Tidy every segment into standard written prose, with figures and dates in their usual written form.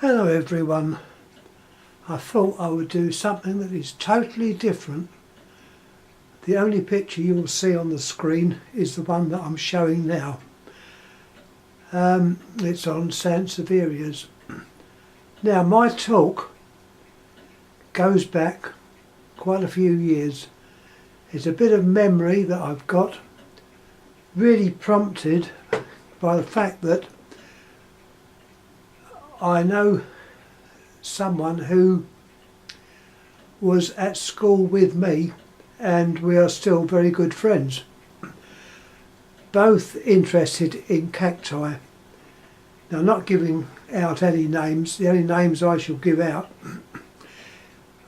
Hello everyone. I thought I would do something that is totally different. The only picture you will see on the screen is the one that I'm showing now. It's on Sansevieria's. Now my talk goes back quite a few years. It's a bit of memory that I've got, really prompted by the fact that I know someone who was at school with me and we are still very good friends. Both interested in cacti. Now, I'm not giving out any names. The only names I shall give out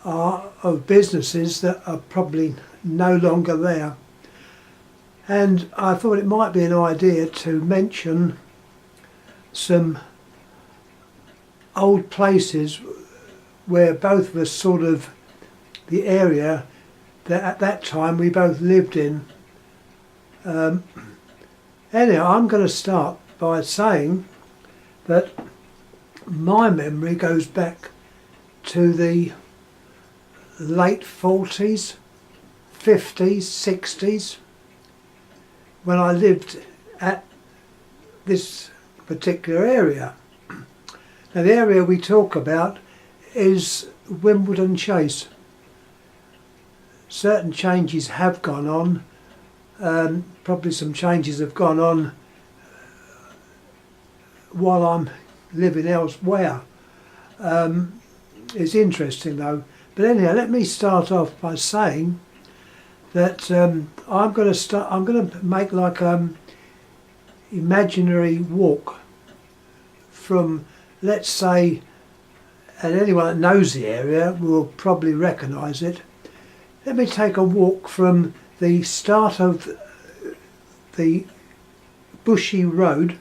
are of businesses that are probably no longer there. And I thought it might be an idea to mention some old places where both of us sort of, the area that at that time we both lived in. Anyhow, I'm going to start by saying that my memory goes back to the late 40s, 50s, 60s, when I lived at this particular area. Now the area we talk about is Wimbledon Chase. Certain changes have gone on, probably some changes have gone on while I'm living elsewhere. It's interesting though. But anyhow, let me start off by saying that I'm going to make like imaginary walk from, let's say, and anyone that knows the area will probably recognise it. Let me take a walk from the start of the Bushy Road,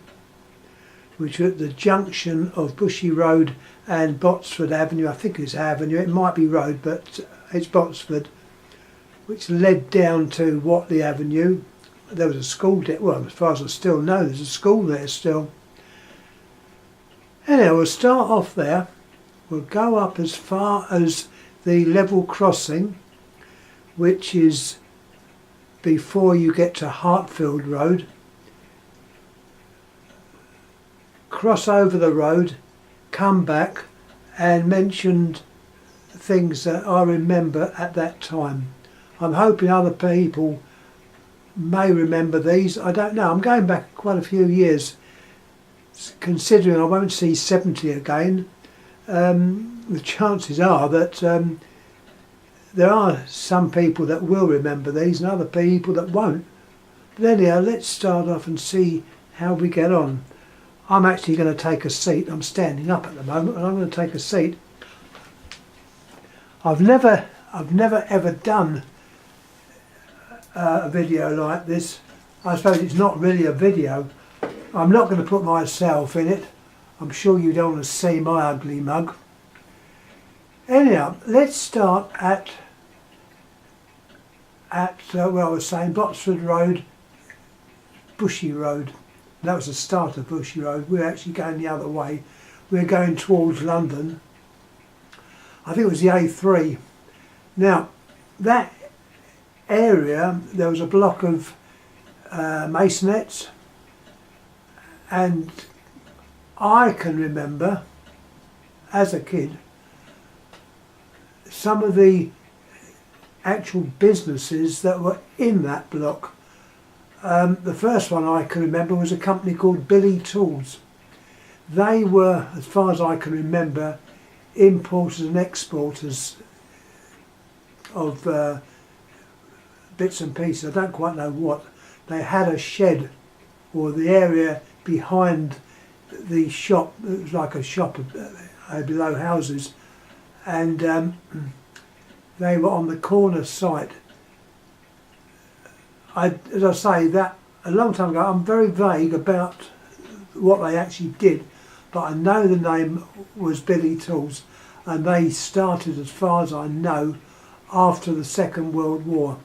which is at the junction of Bushy Road and Botsford Avenue. I think it's Avenue, it might be Road, but it's Botsford, which led down to Watley Avenue. There was a school there, well, as far as I still know, there's a school there still. Anyhow, we'll start off there. We'll go up as far as the level crossing, which is before you get to Hartfield Road. Cross over the road, come back and mention things that I remember at that time. I'm hoping other people may remember these. I don't know. I'm going back quite a few years. Considering I won't see 70 again, the chances are that there are some people that will remember these and other people that won't. But anyhow, let's start off and see how we get on. I'm actually going to take a seat. I'm standing up at the moment and I'm going to take a seat. I've never ever done a video like this. I suppose it's not really a video. I'm not going to put myself in it. I'm sure you don't want to see my ugly mug. Anyhow, let's start at well, I was saying Botsford Road, Bushy Road. That was the start of Bushy Road. We're actually going the other way. We're going towards London. I think it was the A3. Now, that area, there was a block of masonettes. And I can remember, as a kid, some of the actual businesses that were in that block. The first one I can remember was a company called Billy Tools. They were, as far as I can remember, importers and exporters of bits and pieces. I don't quite know what. They had a shed, or the area behind the shop. It was like a shop below houses, and they were on the corner site. As I say, that a long time ago. I'm very vague about what they actually did, but I know the name was Billy Tools, and they started, as far as I know, after the Second World War.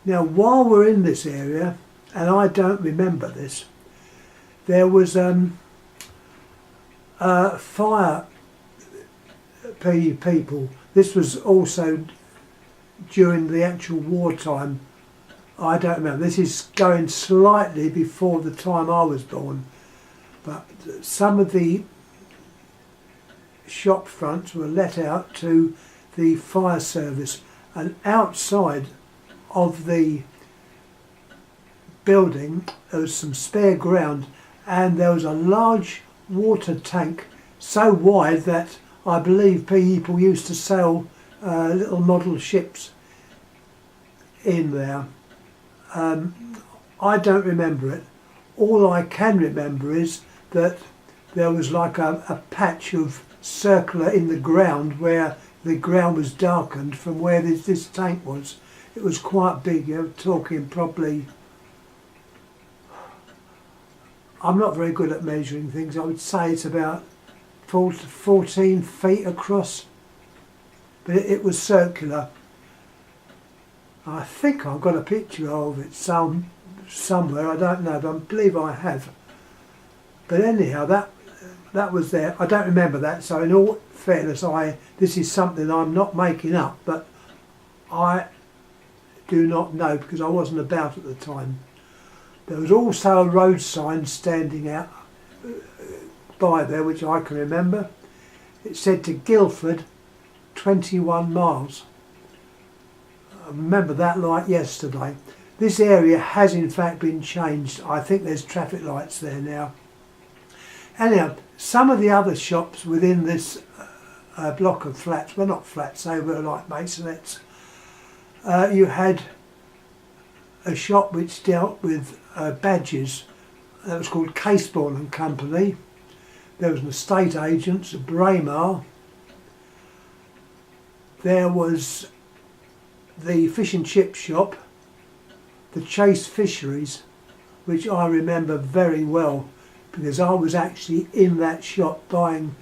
Now, while we're in this area, and I don't remember this, there was Fire people. This was also during the actual wartime. I don't remember. This is going slightly before the time I was born. But some of the shop fronts were let out to the fire service, and outside of the building there was some spare ground, and there was a large water tank so wide that I believe people used to sell little model ships in there. I don't remember it. All I can remember is that there was like a patch of circular in the ground where the ground was darkened from where this tank was. It was quite big. You're talking probably, I'm not very good at measuring things, I would say it's about 14 feet across, but it was circular. I think I've got a picture of it somewhere, I don't know, but I believe I have. But anyhow, that was there. I don't remember that, so in all fairness, this is something I'm not making up, but I do not know because I wasn't about at the time. There was also a road sign standing out by there, which I can remember. It said to Guildford, 21 miles. I remember that like yesterday. This area has in fact been changed. I think there's traffic lights there now. Anyhow, some of the other shops within this block of flats, well not flats, they were like masonettes. You had a shop which dealt with badges. That was called Caseborn and Company. There was an estate agent's, Braemar. There was the fish and chip shop, the Chase Fisheries, which I remember very well because I was actually in that shop buying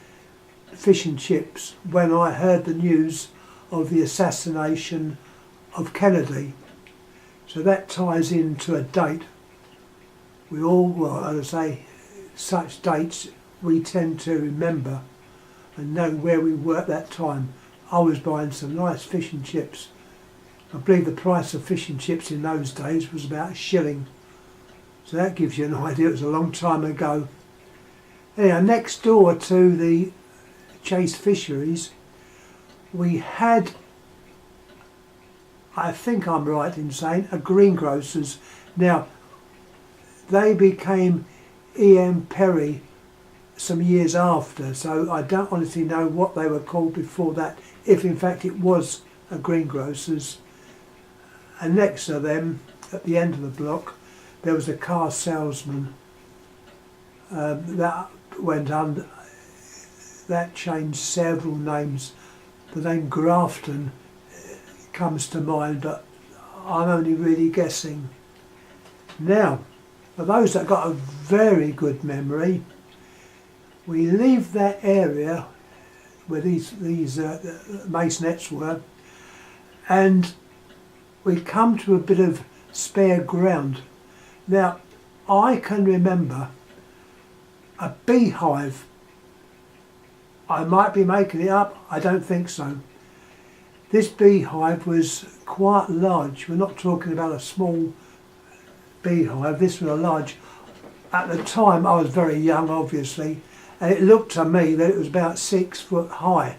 fish and chips when I heard the news of the assassination of Kennedy. So that ties into a date. We all, well, as I say, such dates we tend to remember and know where we were at that time. I was buying some nice fish and chips. I believe the price of fish and chips in those days was about £1. So that gives you an idea, it was a long time ago. Anyhow, next door to the Chase Fisheries, we had, I think I'm right in saying, a greengrocer's. Now, they became E.M. Perry some years after, so I don't honestly know what they were called before that, if in fact it was a greengrocer's. And next to them, at the end of the block, there was a car salesman that went under. That changed several names. The name Grafton comes to mind, but I'm only really guessing. Now, for those that got a very good memory, we leave that area where these masonettes were, and we come to a bit of spare ground. Now, I can remember a beehive. I might be making it up, I don't think so. This beehive was quite large. We're not talking about a small beehive, this was a large. At the time I was very young obviously, and it looked to me that it was about 6 foot high.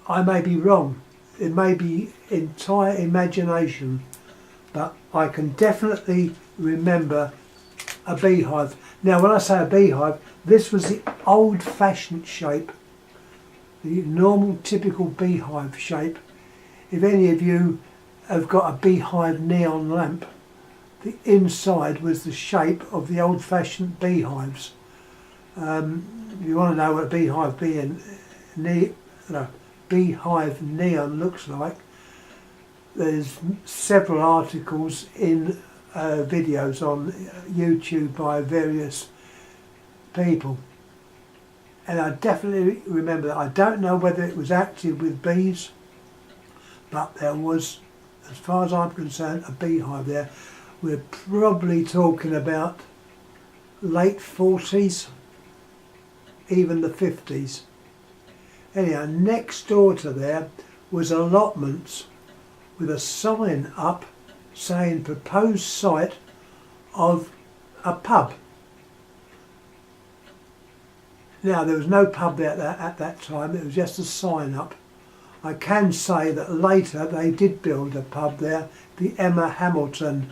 I may be wrong, it may be entire imagination, but I can definitely remember a beehive. Now when I say a beehive, this was the old-fashioned shape, the normal typical beehive shape. If any of you have got a beehive neon lamp, the inside was the shape of the old-fashioned beehives. If you want to know what a beehive neon looks like, there's several articles in videos on YouTube by various people, and I definitely remember that. I don't know whether it was active with bees, but there was, as far as I'm concerned, a beehive there. We're probably talking about late 40s, even the 50s. Anyhow, next door to there was allotments with a sign up saying proposed site of a pub. Now, there was no pub there at that time, it was just a sign up. I can say that later they did build a pub there, the Emma Hamilton.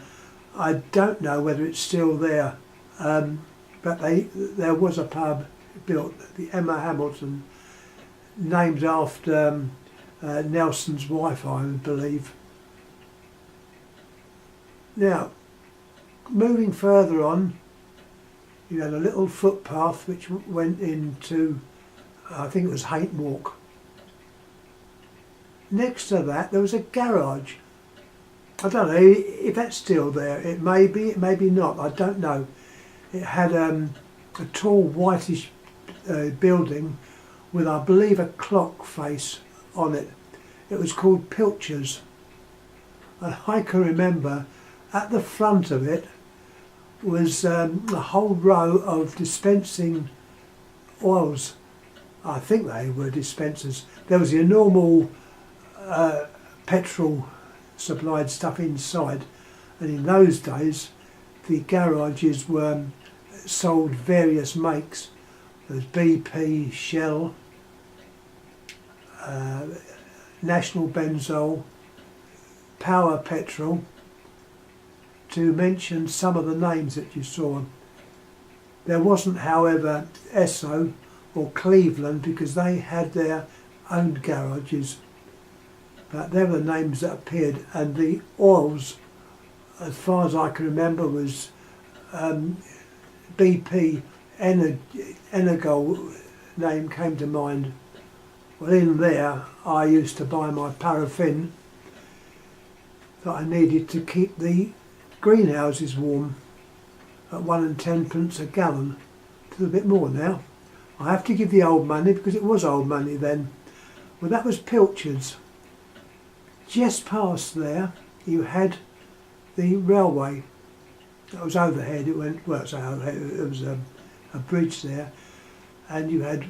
I don't know whether it's still there, but there was a pub built, the Emma Hamilton, named after Nelson's wife, I believe. Now, moving further on, you had a little footpath which went into, I think it was Haynt Walk. Next to that there was a garage. I don't know if that's still there. It may be, it may be not, I don't know. It had a tall whitish building with, I believe, a clock face on it. It was called Pilcher's. And I can remember at the front of it was a whole row of dispensing oils. I think they were dispensers. There was your normal petrol supplied stuff inside, and in those days the garages were sold various makes. There was BP, Shell, National Benzol, Power Petrol, to mention some of the names that you saw. There wasn't, however, Esso or Cleveland, because they had their own garages, but they were the names that appeared. And the oils, as far as I can remember, was BP, Energol name came to mind. Well, in there I used to buy my paraffin that I needed to keep the greenhouses warm at 1 10p a gallon. It's a little bit more now. I have to give the old money because it was old money then. Well, that was Pilcher's. Just past there you had the railway. That was overhead. It went, well, it's overhead. It was a bridge there, and you had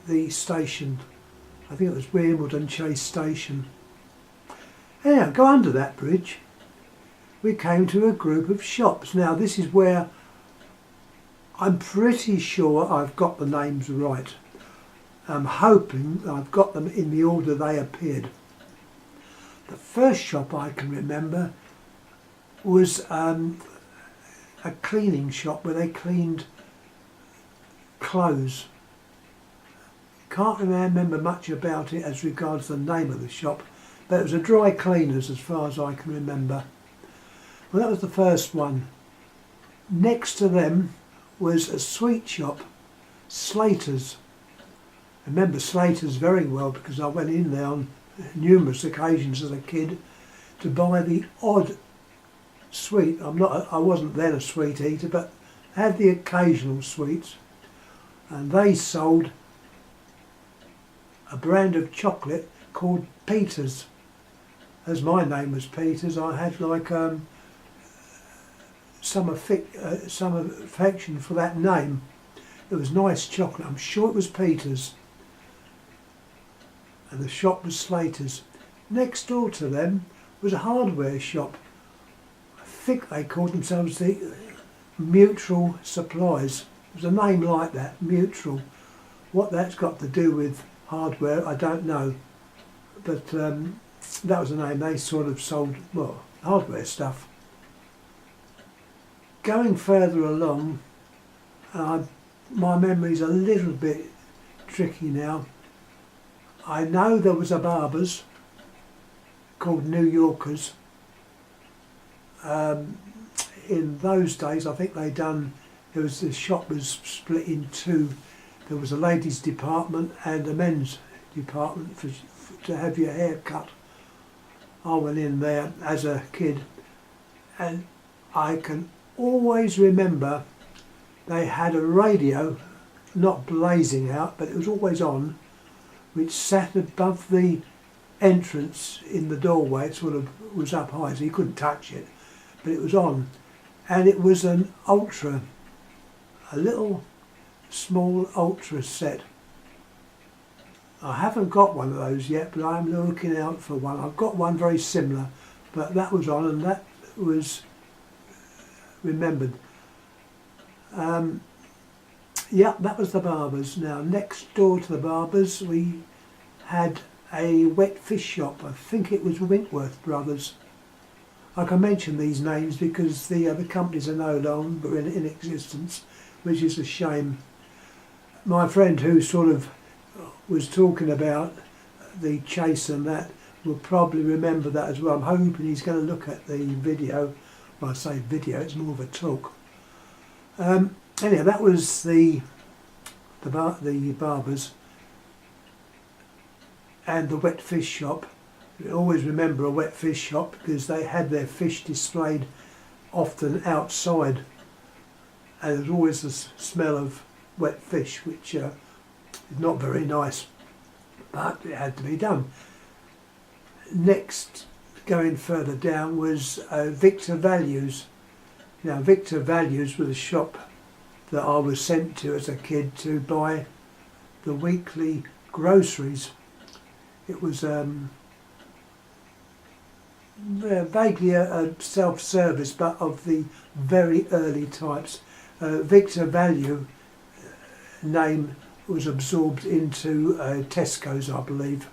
the station. I think it was Wimbledon Chase Station. Anyhow, go under that bridge. We came to a group of shops. Now, this is where I'm pretty sure I've got the names right. I'm hoping I've got them in the order they appeared. The first shop I can remember was a cleaning shop where they cleaned clothes. Can't remember much about it as regards the name of the shop, but it was a dry cleaners as far as I can remember. Well, that was the first one. Next to them was a sweet shop, Slater's. I remember Slater's very well because I went in there on numerous occasions as a kid to buy the odd sweet. I wasn't then a sweet eater, but had the occasional sweets. And they sold a brand of chocolate called Peter's. As my name was Peter's, I had like some affection for that name. It was nice chocolate. I'm sure it was Peter's. And the shop was Slater's. Next door to them was a hardware shop. I think they called themselves the Mutual Supplies. It was a name like that, Mutual. What that's got to do with hardware, I don't know. But that was the name. They sort of sold, well, hardware stuff. Going further along, my memory's a little bit tricky now. I know there was a barber's called New Yorkers. In those days, I think the shop was split in two. There was a ladies' department and a men's department to have your hair cut. I went in there as a kid, and I can always remember they had a radio, not blazing out, but it was always on, which sat above the entrance in the doorway. It sort of was up high, so you couldn't touch it, but it was on. And it was an Ultra, a little small ultra set. I haven't got one of those yet, but I'm looking out for one. I've got one very similar, but that was on and that was remembered. Yeah, that was the Barbers. Now, next door to the Barbers, we had a wet fish shop. I think it was Winkworth Brothers. I can mention these names because the companies are no longer in existence, which is a shame. My friend who sort of was talking about the chase and that will probably remember that as well. I'm hoping he's going to look at the video. Well, I say video, it's more of a talk. Anyhow, that was the Barbers and the wet fish shop. You always remember a wet fish shop because they had their fish displayed often outside, and there was always the smell of wet fish, which is not very nice, but it had to be done. Next, going further down, was Victor Values. Now, Victor Values was a shop that I was sent to as a kid to buy the weekly groceries. It was vaguely a self-service, but of the very early types. Victor Value name was absorbed into Tesco's, I believe.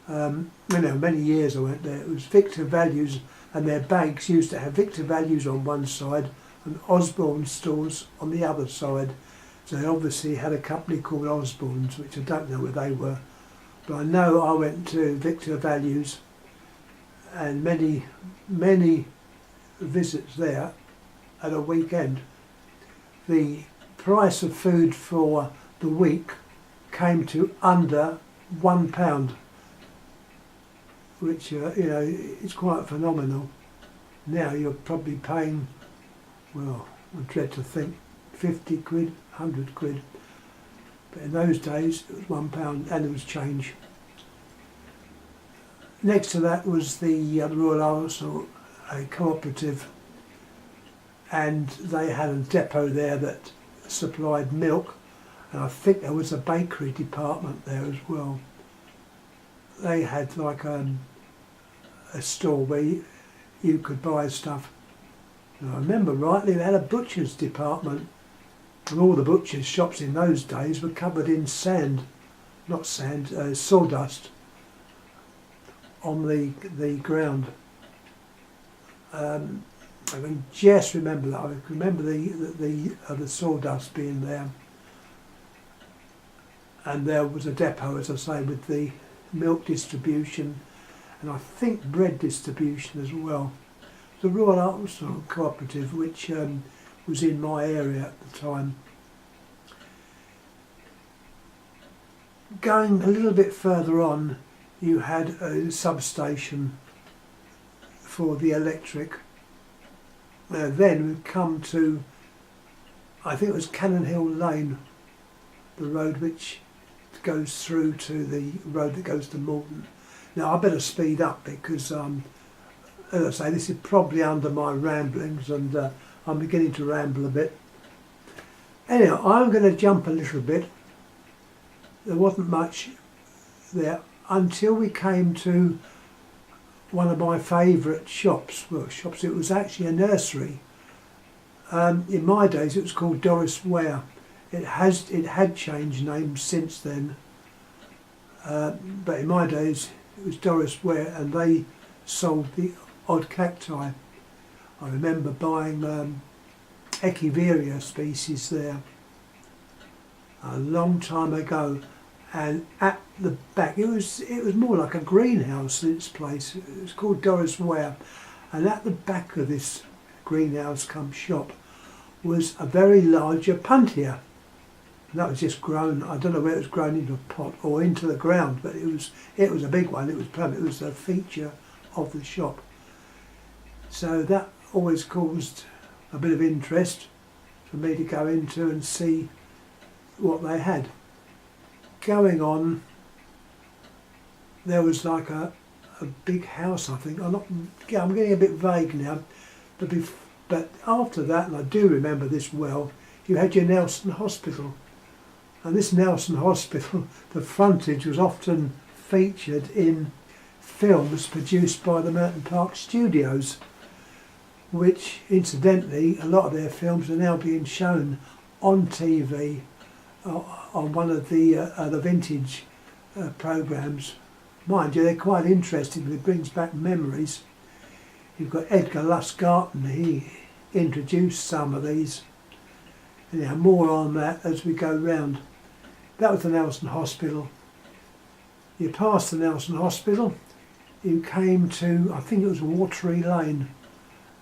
Many years I went there. It was Victor Values, and their bags used to have Victor Values on one side and Osborne stores on the other side. So they obviously had a company called Osborne's, which I don't know where they were. But I know I went to Victor Values and many visits there at a weekend. The price of food for the week came to under £1, which is quite phenomenal. Now you're probably paying, well, I dread to think, 50 quid, 100 quid. But in those days it was £1 and it was change. Next to that was the Royal Arsenal, a cooperative, and they had a depot there that supplied milk, and I think there was a bakery department there as well. They had like a store where you could buy stuff. And I remember rightly, they had a butcher's department, and all the butcher's shops in those days were covered in sawdust on the ground. I can just remember that. I remember the sawdust being there, and there was a depot, as I say, with the milk distribution, and I think bread distribution as well. The Royal Arsenal Cooperative, which was in my area at the time. Going a little bit further on, you had a substation for the electric. Then we've come to, I think it was Cannon Hill Lane, the road which goes through to the road that goes to Moulton. Now I better speed up because, as I say, this is probably under my ramblings, and I'm beginning to ramble a bit. Anyhow, I'm going to jump a little bit. There wasn't much there until we came to one of my favourite shops. It was actually a nursery. In my days it was called Doris Ware. It had changed names since then, but in my days it was Doris Ware, and they sold the odd cacti. I remember buying Echeveria species there a long time ago. And at the back, it was more like a greenhouse, this place. It was called Doris Ware, and at the back of this greenhouse come shop was a very large Opuntia. And that was just grown, I don't know where it was grown, into a pot or into the ground, but it was a big one. It was permanent. It was a feature of the shop. So that always caused a bit of interest for me to go into and see what they had. Going on, there was like a big house, I think. I'm getting a bit vague now, but after that, and I do remember this well, you had your Nelson Hospital. And this Nelson Hospital, the frontage was often featured in films produced by the Merton Park Studios, which incidentally, a lot of their films are now being shown on TV on one of the vintage programmes. Mind you, they're quite interesting, but it brings back memories. You've got Edgar Lustgarten, he introduced some of these. Anyhow, more on that as we go round. That was the Nelson Hospital. You passed the Nelson Hospital, you came to, I think it was Watery Lane,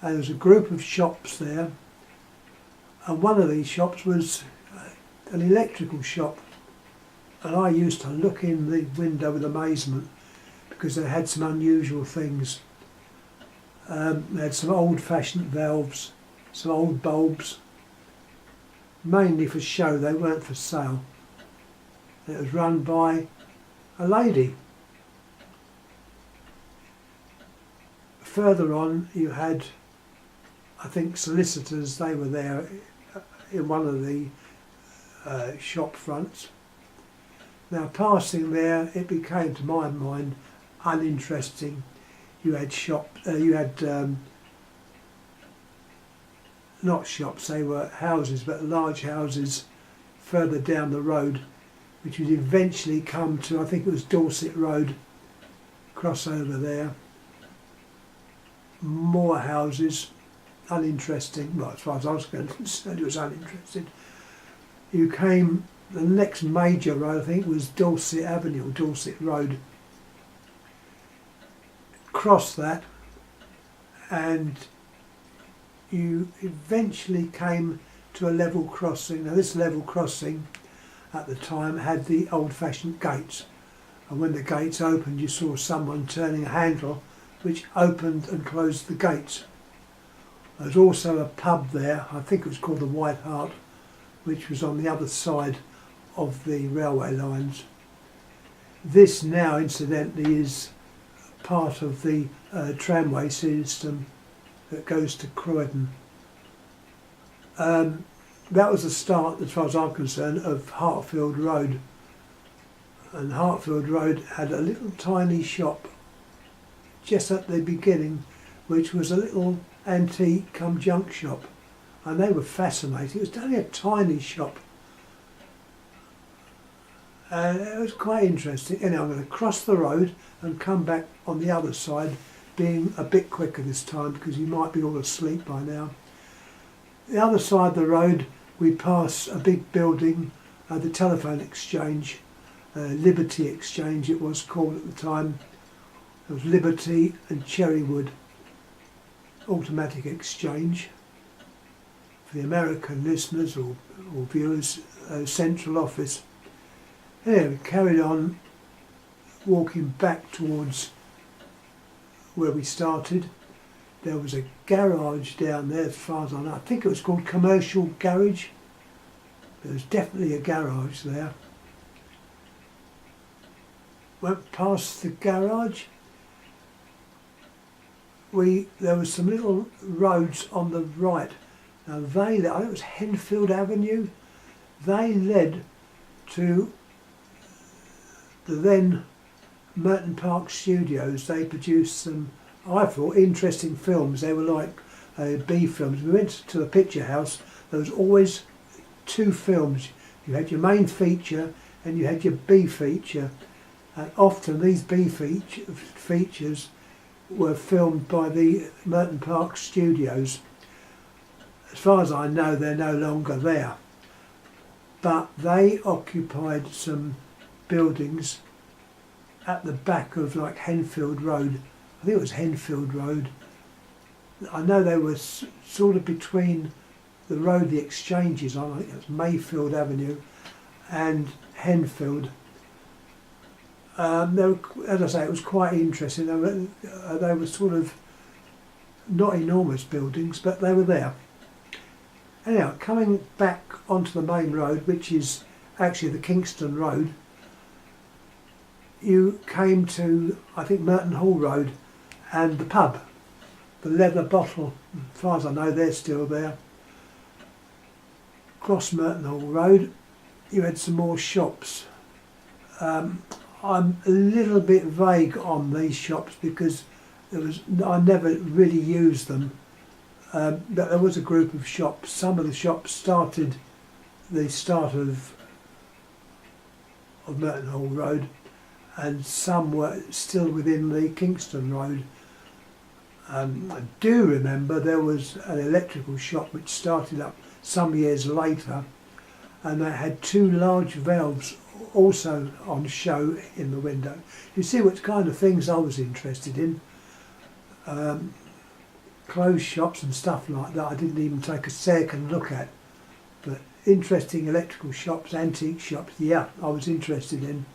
and there was a group of shops there, and one of these shops was an electrical shop, and I used to look in the window with amazement because they had some unusual things. They had some old-fashioned valves, some old bulbs, mainly for show, they weren't for sale. It was run by a lady. Further on you had, I think, solicitors, they were there in one of the shop fronts. Now passing there, it became to my mind uninteresting. You had not shops, they were houses, but large houses further down the road, which would eventually come to, I think it was Dorset Road, cross over there. More houses, uninteresting. Well, as far as I was concerned, it was uninteresting. You came, the next major road, I think, was Dorset Avenue, or Dorset Road. Cross that, and you eventually came to a level crossing. Now this level crossing at the time had the old-fashioned gates, and when the gates opened you saw someone turning a handle which opened and closed the gates. There was also a pub there, I think it was called the White Hart, which was on the other side of the railway lines. This now incidentally is part of the tramway system that goes to Croydon. That was the start, as far as I'm concerned, of Hartfield Road. And Hartfield Road had a little tiny shop just at the beginning, which was a little antique come junk shop. And they were fascinating. It was only a tiny shop. And it was quite interesting. Anyway, I'm going to cross the road and come back on the other side, being a bit quicker this time because you might be all asleep by now. The other side of the road we pass a big building, the telephone exchange, Liberty Exchange it was called at the time. It was Liberty and Cherrywood Automatic Exchange. For the American listeners or viewers, central office. Yeah, we carried on walking back towards where we started. There was a garage down there as far as I know. I think it was called Commercial Garage. There was definitely a garage there. Went past the garage. There was some little roads on the right. Now I think it was Henfield Avenue. They led to the then Merton Park Studios. They produced some, I thought, interesting films. They were like B films. We went to the picture house. There was always two films. You had your main feature and you had your B feature. And often these B features were filmed by the Merton Park Studios. As far as I know, they're no longer there. But they occupied some buildings at the back of like Henfield Road. I think it was Henfield Road. I know they were sort of between the road the exchange is on, I think it was Mayfield Avenue and Henfield. They were, as I say, it was quite interesting. They were sort of not enormous buildings, but they were there. Anyhow, coming back onto the main road, which is actually the Kingston Road, you came to, I think, Merton Hall Road and the pub, the Leather Bottle. As far as I know, they're still there. across Merton Hall Road, you had some more shops. I'm a little bit vague on these shops because I never really used them. But there was a group of shops. Some of the shops started the start of Merton Hall Road, and some were still within the Kingston Road. I do remember there was an electrical shop which started up some years later, and they had two large valves also on show in the window. You see what kind of things I was interested in. Clothes shops and stuff like that I didn't even take a second look at, but interesting electrical shops, antique shops, yeah, I was interested in.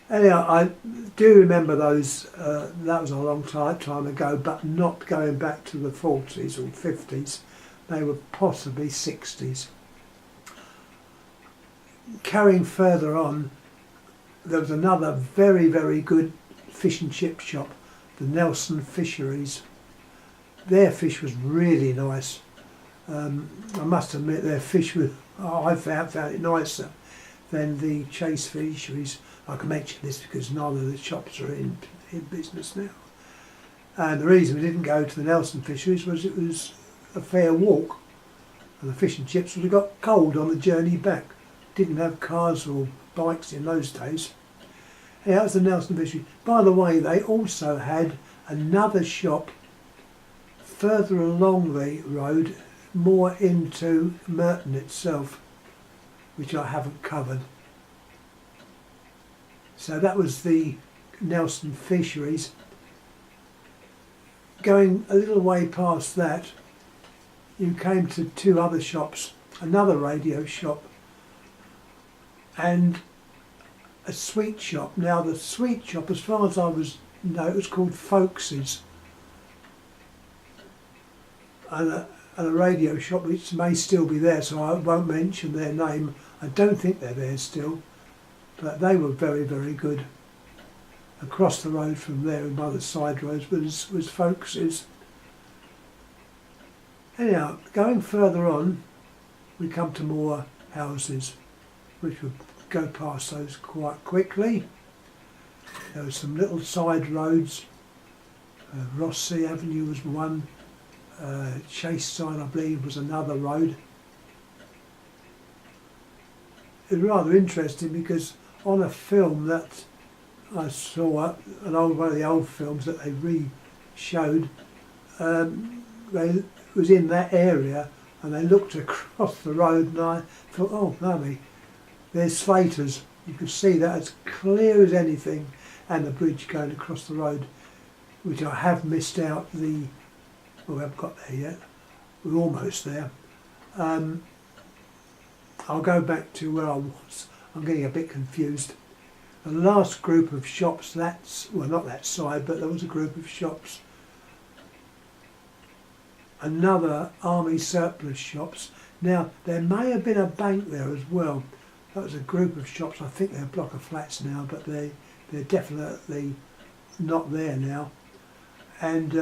Anyhow, I do remember those. That was a long time ago, but not going back to the 40s or 50s. They were possibly 60s. Carrying further on, there was another very, very good fish and chip shop, the Nelson Fisheries. Their fish was really nice. I must admit their fish was, I found it nicer than the Chase Fisheries. I can mention this because neither of the shops are in business now. And the reason we didn't go to the Nelson Fisheries was it was a fair walk, and the fish and chips would have got cold on the journey back. Didn't have cars or bikes in those days. Yeah, that was the Nelson Fisheries. By the way, they also had another shop further along the road, more into Merton itself, which I haven't covered. So that was the Nelson Fisheries. Going a little way past that, you came to two other shops, another radio shop and a sweet shop. Now the sweet shop, as far as I know, it was called Folks's. And a radio shop which may still be there, so I won't mention their name. I don't think they're there still, but they were very, very good. Across the road from there, in one of the side roads, was Folks's. Anyhow, going further on, we come to more houses, which would go past those quite quickly. There were some little side roads. Rossy Avenue was one. Chase side, I believe, was another road. It was rather interesting because on a film that I saw, one of the old films that they re-showed, they was in that area, and they looked across the road, and I thought, oh, mummy, there's Slaters. You could see that as clear as anything, and the bridge going across the road, which I have missed out the. Well, we haven't got there yet. We're almost there. I'll go back to where I was. I'm getting a bit confused. The last group of shops, well, not that side, but there was a group of shops. Another army surplus shops. Now, there may have been a bank there as well. That was a group of shops. I think they're a block of flats now, but they're definitely not there now. And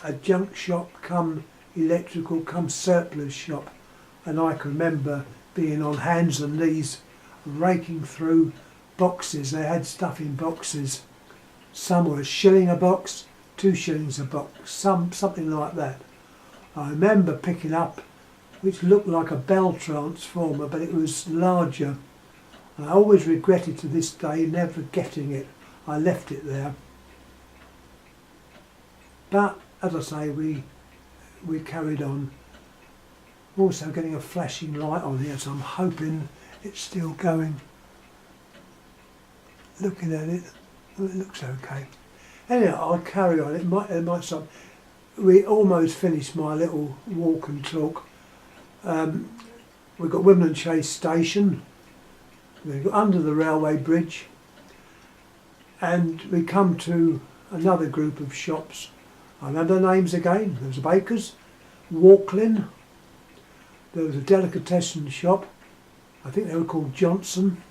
a junk shop come electrical come surplus shop, and I can remember being on hands and knees raking through boxes. They had stuff in boxes. Some were £1 a box, 2 shillings a box, something like that. I remember picking up which looked like a bell transformer, but it was larger, and I always regretted to this day never getting it. I left it there. But as I say, we carried on. Also getting a flashing light on here, so I'm hoping it's still going. Looking at it, it looks okay. Anyhow, I'll carry on. It might stop. We almost finished my little walk and talk. We've got Wimbledon Chase Station. We've got under the railway bridge, and we come to another group of shops. I remember the names again. There was a baker's, Walklin. There was a delicatessen shop. I think they were called Johnson.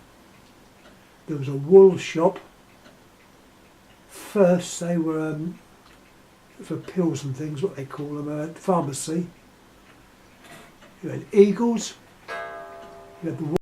There was a wool shop. First they were for pills and things, what they call them, a pharmacy. You had Eagles, You had the